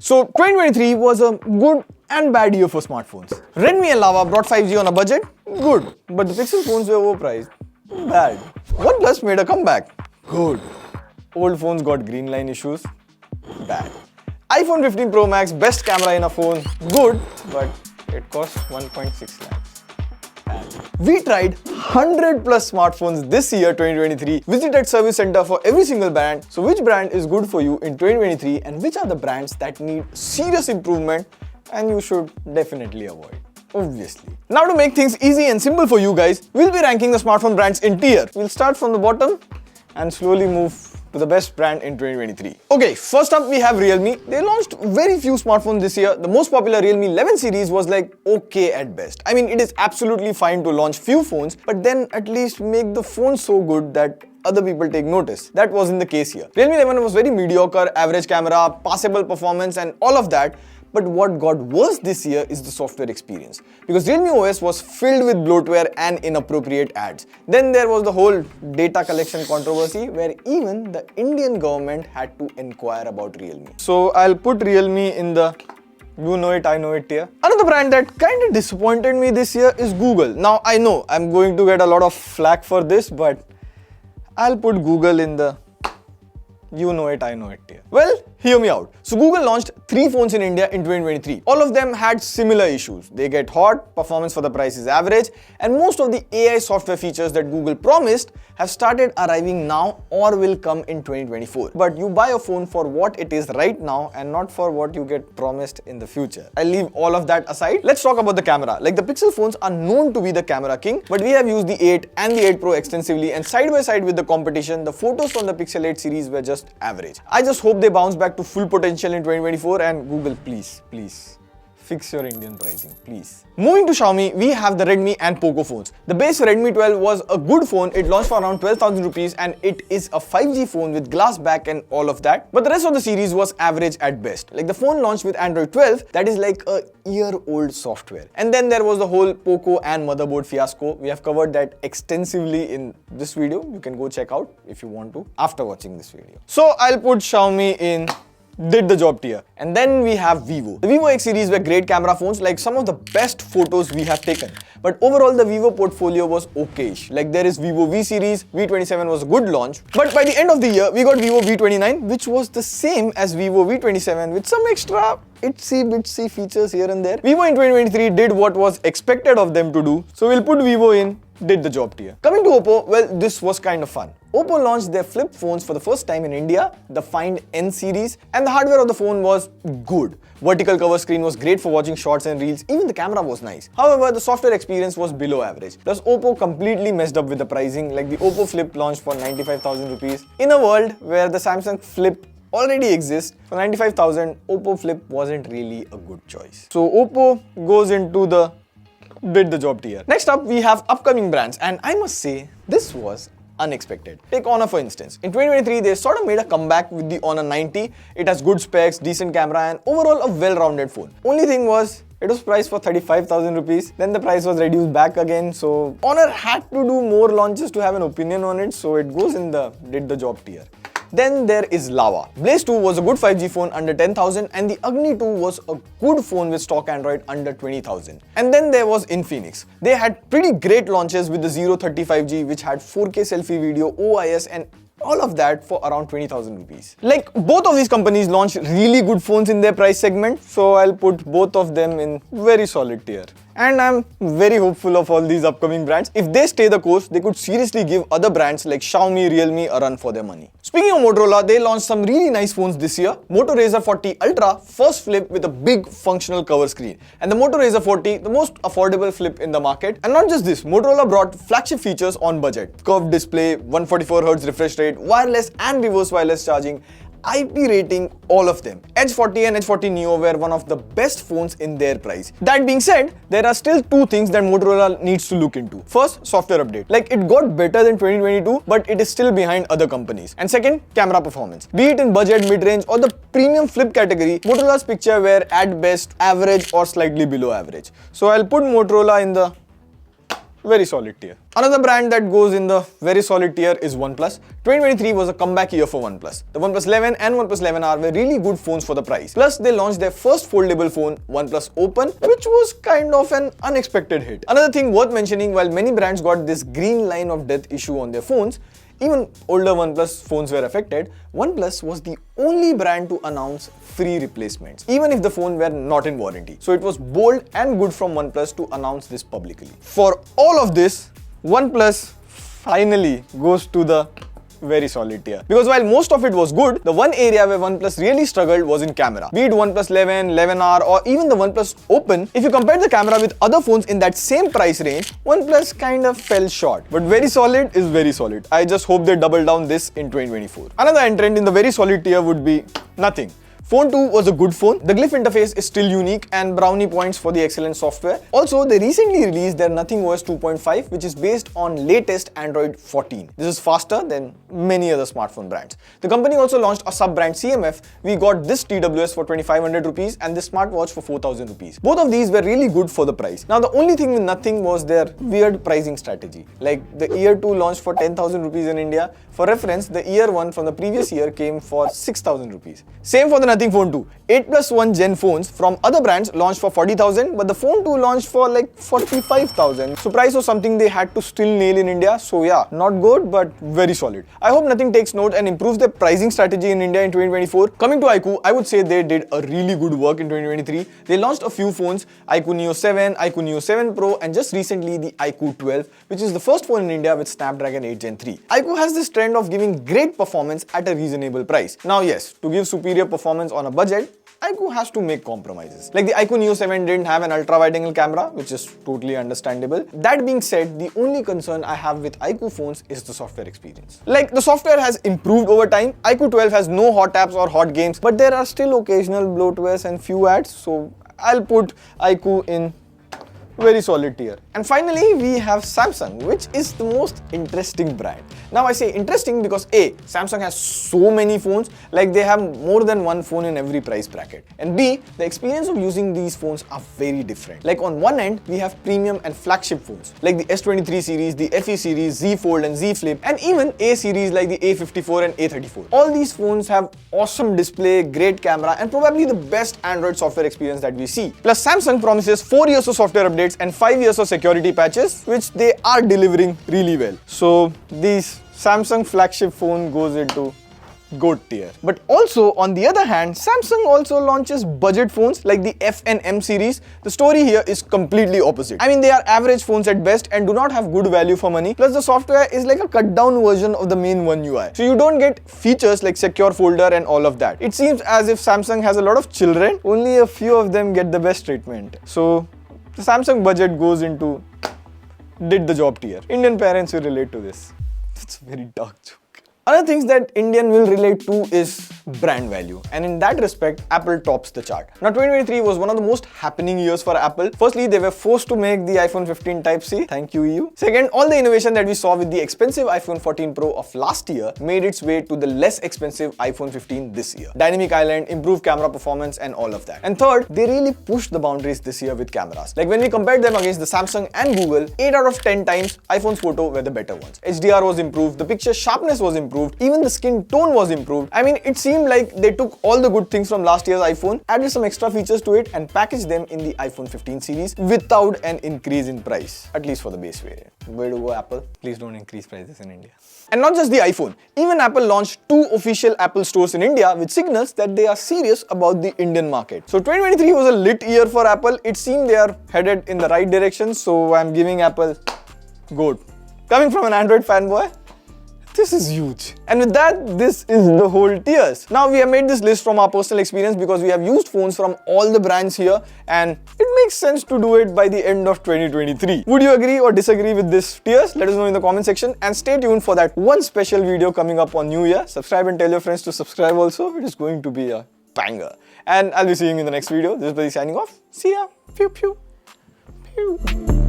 So 2023 was a good and bad year for smartphones. Redmi and Lava brought 5G on a budget, good, but the Pixel phones were overpriced, bad. OnePlus made a comeback, good. Old phones got green line issues, bad. iPhone 15 Pro Max, best camera in a phone, good, but it cost 1.6 lakhs. Bad. We tried 100 plus smartphones this year 2023, visited service center for every single brand. So which brand is good for you in 2023 and which are the brands that need serious improvement and you should definitely avoid? Obviously. Now to make things easy and simple for you guys, we'll be ranking the smartphone brands in tier. We'll start from the bottom and slowly move to the best brand in 2023. Okay, first up we have Realme. They launched very few smartphones this year. The most popular Realme 11 series was like okay at best. I mean, it is absolutely fine to launch few phones, but then at least make the phone so good that other people take notice. That wasn't the case here. Realme 11 was very mediocre, average camera, passable performance and all of that. But what got worse this year is the software experience, because Realme OS was filled with bloatware and inappropriate ads. Then there was the whole data collection controversy where even the Indian government had to inquire about Realme. So I'll put Realme in the you know it, I know it tier. Another brand that kind of disappointed me this year is Google. Now I know I'm going to get a lot of flack for this, but I'll put Google in the you know it, I know it tier. Well, hear me out. So Google launched 3 phones in India in 2023. All of them had similar issues. They get hot, performance for the price is average, and most of the AI software features that Google promised have started arriving now or will come in 2024. But you buy a phone for what it is right now and not for what you get promised in the future. I'll leave all of that aside. Let's talk about the camera. Like the Pixel phones are known to be the camera king, but we have used the 8 and the 8 Pro extensively, and side by side with the competition, the photos from the Pixel 8 series were just average. I just hope they bounce back to full potential in 2024, and Google, please fix your Indian pricing, please. Moving to Xiaomi, we have the Redmi and Poco phones. The base Redmi 12 was a good phone. It launched for around 12,000 rupees and it is a 5G phone with glass back and all of that. But the rest of the series was average at best. Like the phone launched with Android 12, that is like a year-old software. And then there was the whole Poco and motherboard fiasco. We have covered that extensively in this video. You can go check out if you want to after watching this video. So I'll put Xiaomi in did the job tier. And then we have Vivo. The Vivo X series were great camera phones, like some of the best photos we have taken. But overall the Vivo portfolio was okayish. Like there is Vivo V series, V27 was a good launch. But by the end of the year, we got Vivo V29, which was the same as Vivo V27 with some extra itsy-bitsy features here and there. Vivo in 2023 did what was expected of them to do. So we'll put Vivo in did the job tier. Coming to Oppo, well, this was kind of fun. Oppo launched their flip phones for the first time in India, the Find N series, and the hardware of the phone was good. Vertical cover screen was great for watching shorts and reels, even the camera was nice. However, the software experience was below average. Plus, Oppo completely messed up with the pricing, like the Oppo Flip launched for 95,000 rupees. In a world where the Samsung Flip already exists, for 95,000, Oppo Flip wasn't really a good choice. So Oppo goes into the did the job tier. Next up, we have upcoming brands, and I must say, this was unexpected. Take Honor for instance. In 2023, they sort of made a comeback with the Honor 90. It has good specs, decent camera, and overall a well-rounded phone. Only thing was, it was priced for 35,000 rupees. Then the price was reduced back again. So Honor had to do more launches to have an opinion on it. So it goes in the did the job tier. Then there is Lava. Blaze 2 was a good 5G phone under 10,000 and the Agni 2 was a good phone with stock Android under 20,000. And then there was Infinix. They had pretty great launches with the 030 5G which had 4K selfie video, OIS and all of that for around 20,000 rupees. Like both of these companies launched really good phones in their price segment, so I'll put both of them in very solid tier. And I'm very hopeful of all these upcoming brands. If they stay the course, they could seriously give other brands like Xiaomi, Realme a run for their money. Speaking of Motorola, they launched some really nice phones this year. Moto Razr 40 Ultra, first flip with a big functional cover screen. And the Moto Razr 40, the most affordable flip in the market. And not just this, Motorola brought flagship features on budget. Curved display, 144Hz refresh rate, wireless and reverse wireless charging, IP rating, all of them. Edge 40 and Edge 40 Neo were one of the best phones in their price. That being said, there are still two things that Motorola needs to look into. First, software update. Like it got better than 2022, but it is still behind other companies. And second, camera performance. Be it in budget, mid-range or the premium flip category, Motorola's picture were at best average or slightly below average. So I'll put Motorola in the very solid tier. Another brand that goes in the very solid tier is OnePlus. 2023 was a comeback year for OnePlus. The OnePlus 11 and OnePlus 11R were really good phones for the price. Plus, they launched their first foldable phone, OnePlus Open, which was kind of an unexpected hit. Another thing worth mentioning, while many brands got this green line of death issue on their phones, even older OnePlus phones were affected, OnePlus was the only brand to announce free replacements, even if the phone were not in warranty. So it was bold and good from OnePlus to announce this publicly. For all of this, OnePlus finally goes to the very solid tier. Because while most of it was good, the one area where OnePlus really struggled was in camera. Be it OnePlus 11, 11R or even the OnePlus Open, if you compare the camera with other phones in that same price range, OnePlus kind of fell short. But very solid is very solid. I just hope they double down this in 2024. Another entrant in the very solid tier would be Nothing. Phone 2 was a good phone. The glyph interface is still unique and brownie points for the excellent software. Also, they recently released their Nothing OS 2.5, which is based on latest Android 14. This is faster than many other smartphone brands. The company also launched a sub-brand CMF. We got this TWS for 2,500 rupees and this smartwatch for 4,000 rupees. Both of these were really good for the price. Now, the only thing with Nothing was their weird pricing strategy. Like the year 2 launched for 10,000 rupees in India. For reference, the year 1 from the previous year came for 6,000 rupees. Same for the Nothing Phone 2. 8+1 Gen phones from other brands launched for 40,000, but the Phone 2 launched for like 45,000. So price was something they had to still nail in India. So yeah, not good, but very solid. I hope Nothing takes note and improves their pricing strategy in India in 2024. Coming to iQOO, I would say they did a really good work in 2023. They launched a few phones, iQOO Neo 7, iQOO Neo 7 Pro, and just recently the iQOO 12, which is the first phone in India with Snapdragon 8 Gen 3. iQOO has this trend of giving great performance at a reasonable price. Now yes, to give superior performance on a budget, iQOO has to make compromises. Like the iQOO Neo 7 didn't have an ultra-wide-angle camera, which is totally understandable. That being said, the only concern I have with iQOO phones is the software experience. Like the software has improved over time. iQOO 12 has no hot apps or hot games, but there are still occasional bloatwares and few ads, so I'll put iQOO in very solid tier. And finally, we have Samsung, which is the most interesting brand. Now I say interesting because A, Samsung has so many phones, like they have more than one phone in every price bracket. And B, the experience of using these phones are very different. Like on one end, we have premium and flagship phones, like the S23 series, the FE series, Z Fold and Z Flip, and even A series like the A54 and A34. All these phones have awesome display, great camera, and probably the best Android software experience that we see. Plus, Samsung promises 4 years of software updates and 5 years of security patches, which they are delivering really well. So these Samsung flagship phone goes into GOAT tier. But also, on the other hand, Samsung also launches budget phones like the F and M series. The story here is completely opposite. I mean, they are average phones at best and do not have good value for money. Plus, the software is like a cut down version of the main One UI. So you don't get features like secure folder and all of that. It seems as if Samsung has a lot of children, only a few of them get the best treatment. So the Samsung budget goes into did the job tier. Indian parents will relate to this. It's a very dark joke. Other things that Indian will relate to is brand value, and in that respect, Apple tops the chart. Now 2023 was one of the most happening years for Apple. Firstly, they were forced to make the iPhone 15 Type-C. Thank you, EU. Second, all the innovation that we saw with the expensive iPhone 14 Pro of last year made its way to the less expensive iPhone 15 this year. Dynamic Island, improved camera performance, and all of that. And third, they really pushed the boundaries this year with cameras. Like when we compared them against the Samsung and Google, 8 out of 10 times, iPhone's photo were the better ones. HDR was improved, the picture sharpness was improved, even the skin tone was improved. I mean, it seemed like they took all the good things from last year's iPhone, added some extra features to it, and packaged them in the iPhone 15 series without an increase in price, at least for the base variant. Way to go, Apple. Please don't increase prices in India. And not just the iPhone, even Apple launched 2 official Apple stores in India, which signals that they are serious about the Indian market. So 2023 was a lit year for Apple. It seemed they are headed in the right direction, so I'm giving Apple GOAT. Coming from an Android fanboy, this is huge. And with that, this is the whole tiers. Now we have made this list from our personal experience because we have used phones from all the brands here, and it makes sense to do it by the end of 2023. Would you agree or disagree with this tiers? Let us know in the comment section, and stay tuned for that one special video coming up on New Year. Subscribe and tell your friends to subscribe also. It is going to be a banger. And I'll be seeing you in the next video. This is Buddy signing off. See ya. Pew pew. Pew.